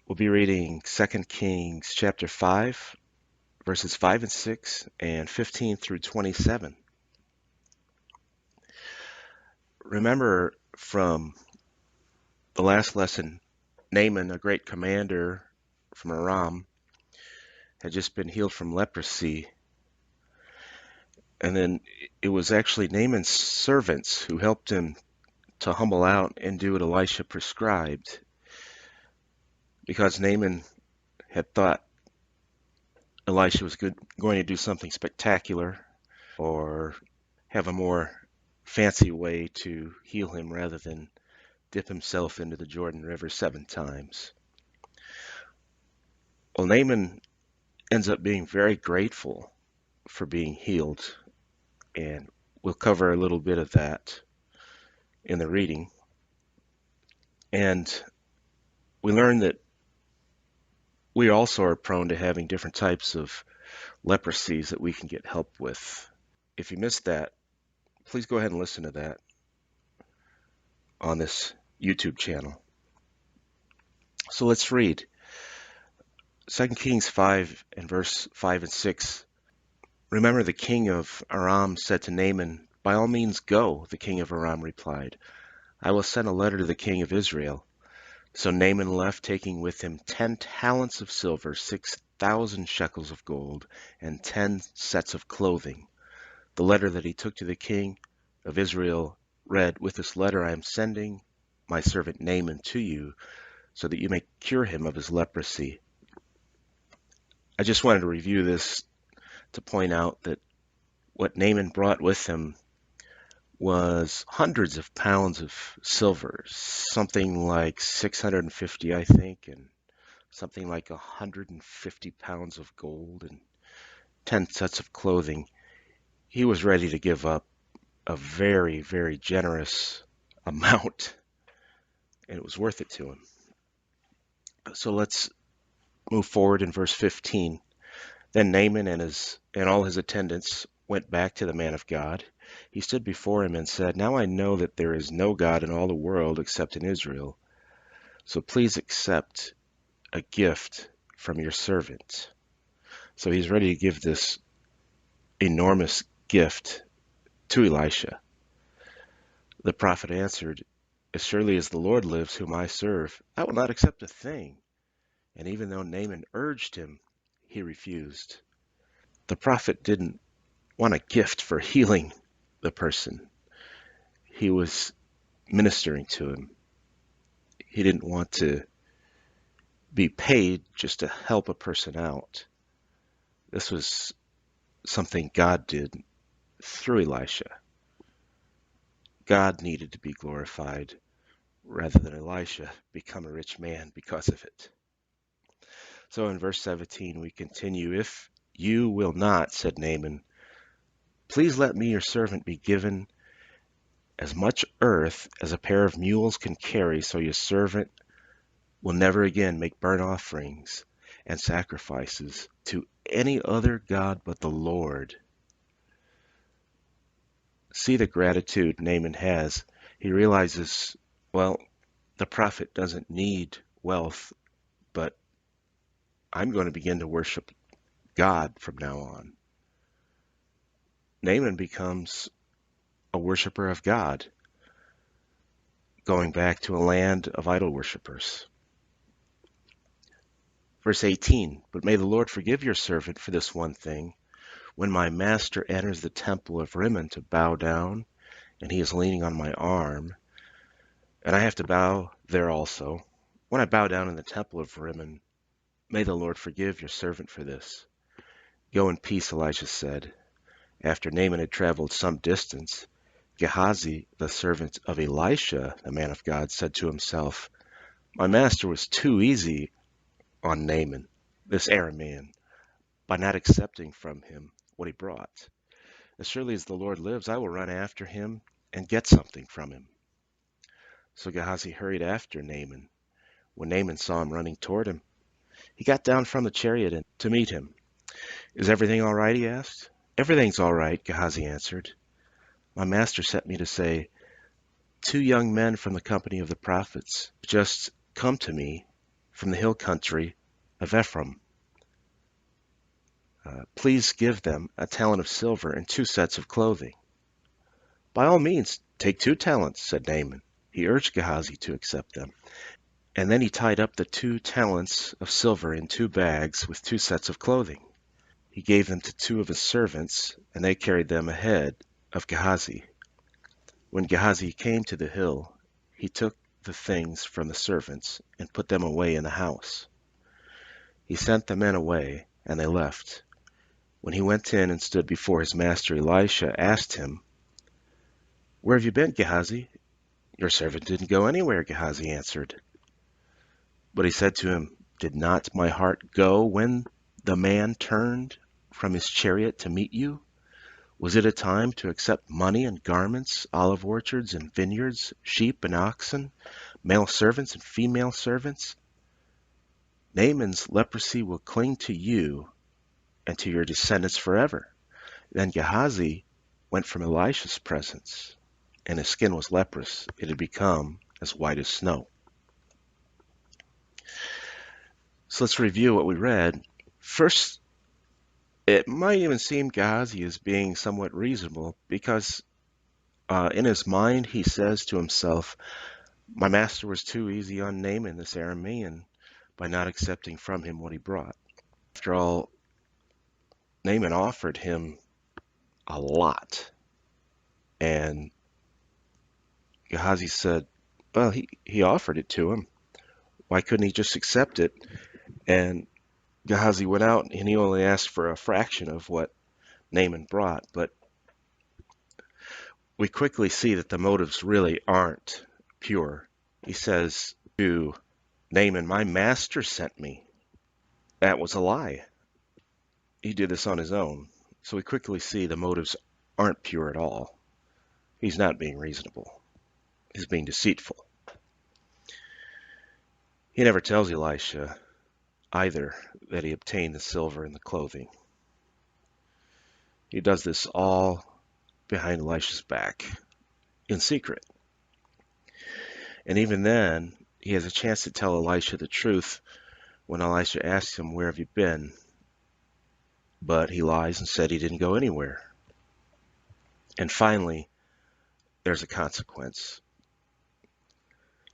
We'll be reading 2 Kings chapter 5, verses 5 and 6, and 15 through 27. Remember from the last lesson, Naaman, a great commander from Aram, had just been healed from leprosy. And then it was actually Naaman's servants who helped him to humble out and do what Elisha prescribed, because Naaman had thought Elisha was going to do something spectacular or have a more fancy way to heal him rather than dip himself into the Jordan River 7 times. Well, Naaman ends up being very grateful for being healed, and we'll cover a little bit of that in the reading. And we learn that we also are prone to having different types of leprosies that we can get help with. If you missed that, please go ahead and listen to that on this YouTube channel. So let's read 2 Kings 5 and verse 5 and 6. Remember, the king of Aram said to Naaman, "By all means go." The king of Aram replied, "I will send a letter to the king of Israel." So Naaman left, taking with him 10 talents of silver, 6,000 shekels of gold, and 10 sets of clothing. The letter that he took to the king of Israel read, "With this letter I am sending my servant Naaman to you, so that you may cure him of his leprosy." I just wanted to review this to point out that what Naaman brought with him was hundreds of pounds of silver, something like 650, I think, and something like 150 pounds of gold and 10 sets of clothing. He was ready to give up a very, very generous amount, and it was worth it to him. So let's move forward in verse 15. Then Naaman and all his attendants went back to the man of God. He stood before him and said, "Now I know that there is no God in all the world except in Israel. So please accept a gift from your servant." So he's ready to give this enormous gift to Elisha. The prophet answered, "As surely as the Lord lives, whom I serve, I will not accept a thing." And even though Naaman urged him, he refused. The prophet didn't want a gift for healing the person. He was ministering to him. He didn't want to be paid just to help a person out. This was something God did through Elisha. God needed to be glorified rather than Elisha become a rich man because of it. So in verse 17 we continue, "If you will not," said Naaman, "please let me your servant be given as much earth as a pair of mules can carry, so your servant will never again make burnt offerings and sacrifices to any other god but the Lord." See the gratitude Naaman has. He realizes, well, the prophet doesn't need wealth, but I'm going to begin to worship God from now on. Naaman becomes a worshiper of God, going back to a land of idol worshippers. Verse 18, "But may the Lord forgive your servant for this one thing. When my master enters the temple of Rimmon to bow down, and he is leaning on my arm, and I have to bow there also, when I bow down in the temple of Rimmon, may the Lord forgive your servant for this." "Go in peace," Elisha said. After Naaman had traveled some distance, Gehazi, the servant of Elisha, the man of God, said to himself, "My master was too easy on Naaman, this Aramean, by not accepting from him what he brought. As surely as the Lord lives, I will run after him and get something from him." So Gehazi hurried after Naaman. When Naaman saw him running toward him, he got down from the chariot to meet him. "Is everything all right?" he asked. "Everything's all right," Gehazi answered. "My master sent me to say, 2 young men from the company of the prophets just come to me from the hill country of Ephraim. Please give them a talent of silver and 2 sets of clothing. By all means, take 2 talents, said Naaman. He urged Gehazi to accept them. And then he tied up the 2 talents of silver in 2 bags with 2 sets of clothing. He gave them to 2 of his servants, and they carried them ahead of Gehazi. When Gehazi came to the hill, he took the things from the servants and put them away in the house. He sent the men away, and they left. When he went in and stood before his master, Elisha asked him, "Where have you been, Gehazi?" "Your servant didn't go anywhere," Gehazi answered. But he said to him, "Did not my heart go when the man turned from his chariot to meet you? Was it a time to accept money and garments, olive orchards and vineyards, sheep and oxen, male servants and female servants? Naaman's leprosy will cling to you and to your descendants forever." Then Gehazi went from Elisha's presence, and his skin was leprous. It had become as white as snow. So let's review what we read. First, it might even seem Gehazi is being somewhat reasonable because in his mind he says to himself, "My master was too easy on Naaman, this Aramean, by not accepting from him what he brought." After all, Naaman offered him a lot, and Gehazi said, well, he offered it to him. Why couldn't he just accept it? And Gehazi went out and he only asked for a fraction of what Naaman brought. But we quickly see that the motives really aren't pure. He says to Naaman, "My master sent me." That was a lie. He did this on his own. So we quickly see the motives aren't pure at all. He's not being reasonable. He's being deceitful. He never tells Elisha either that he obtained the silver and the clothing. He does this all behind Elisha's back, in secret. And even then, he has a chance to tell Elisha the truth when Elisha asks him, "Where have you been?" But he lies and said he didn't go anywhere. And finally, there's a consequence.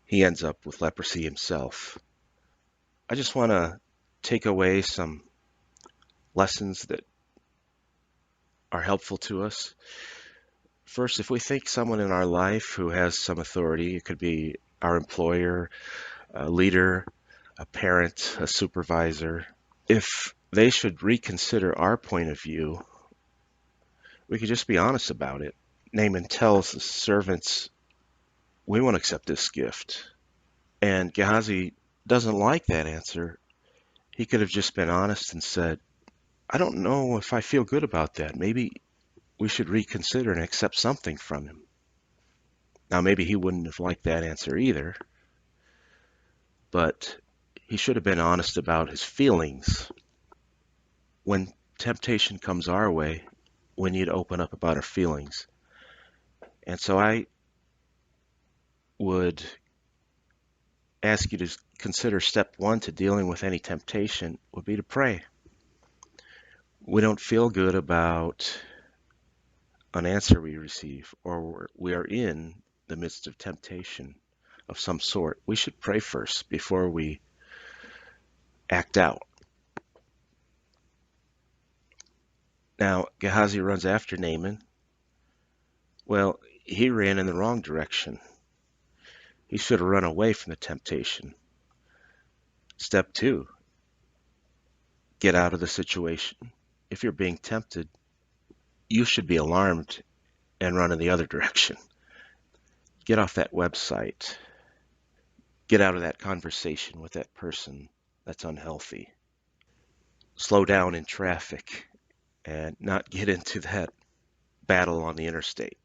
He ends up with leprosy himself. I just want to take away some lessons that are helpful to us. First, if we think someone in our life who has some authority, it could be our employer, a leader, a parent, a supervisor, if they should reconsider our point of view, we could just be honest about it. Naaman tells the servants, "We won't accept this gift." And Gehazi doesn't like that answer. He could have just been honest and said, "I don't know if I feel good about that. Maybe we should reconsider and accept something from him." Now, maybe he wouldn't have liked that answer either, but he should have been honest about his feelings. When temptation comes our way, we need to open up about our feelings. And so I would ask you to consider step one to dealing with any temptation would be to pray. We don't feel good about an answer we receive, or we are in the midst of temptation of some sort. We should pray first before we act out. Now, Gehazi runs after Naaman. Well, he ran in the wrong direction. He should have run away from the temptation. Step two, get out of the situation. If you're being tempted, you should be alarmed and run in the other direction. Get off that website. Get out of that conversation with that person that's unhealthy. Slow down in traffic and not get into that battle on the interstate.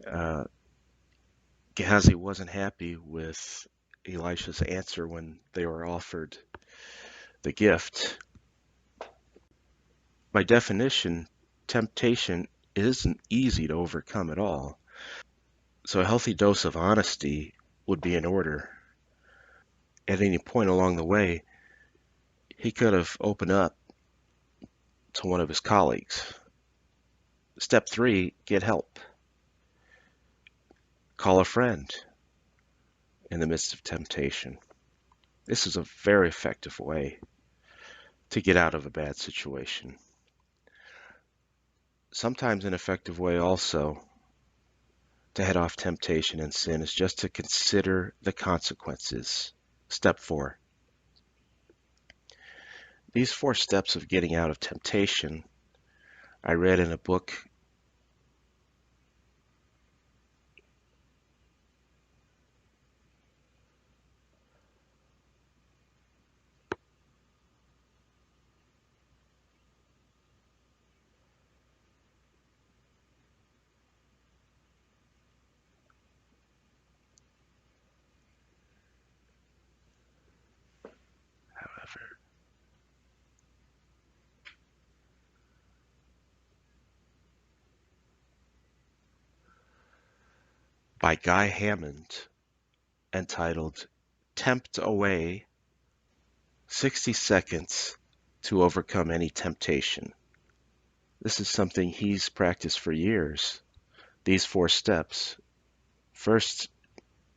Uh, Gehazi wasn't happy with Elisha's answer when they were offered the gift. By definition, temptation isn't easy to overcome at all. So a healthy dose of honesty would be in order. at any point along the way, he could have opened up to one of his colleagues. Step 3, get help. Call a friend in the midst of temptation. This is a very effective way to get out of a bad situation. Sometimes an effective way also to head off temptation and sin is just to consider the consequences. Step 4. These 4 steps of getting out of temptation I read in a book by Guy Hammond entitled Tempt-Away, 60 Seconds to Overcome Any Temptation. This is something he's practiced for years. These 4 steps. First,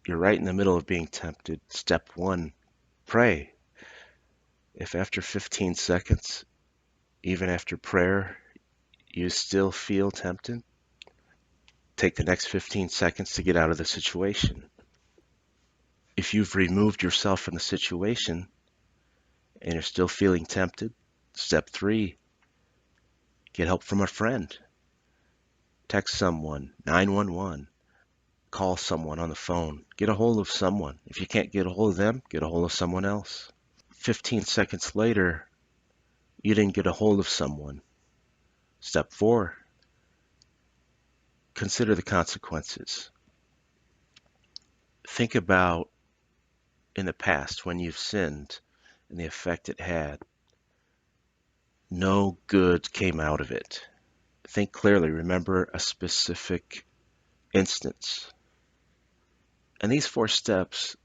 you're right in the middle of being tempted. Step 1, pray. If after 15 seconds, even after prayer, you still feel tempted, take the next 15 seconds to get out of the situation. If you've removed yourself from the situation and you're still feeling tempted, step 3, get help from a friend. Text someone, 911. Call someone on the phone. Get a hold of someone. If you can't get a hold of them, get a hold of someone else. 15 seconds later, you didn't get a hold of someone. Step 4, consider the consequences. Think about in the past when you've sinned and the effect it had. No good came out of it. Think clearly. Remember a specific instance. And these 4 steps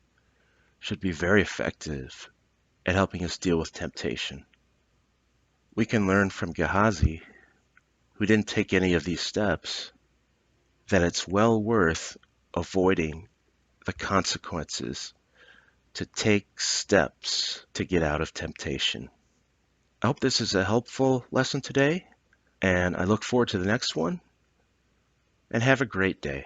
should be very effective at helping us deal with temptation. We can learn from Gehazi, who didn't take any of these steps, that it's well worth avoiding the consequences to take steps to get out of temptation. I hope this is a helpful lesson today, and I look forward to the next one, and have a great day.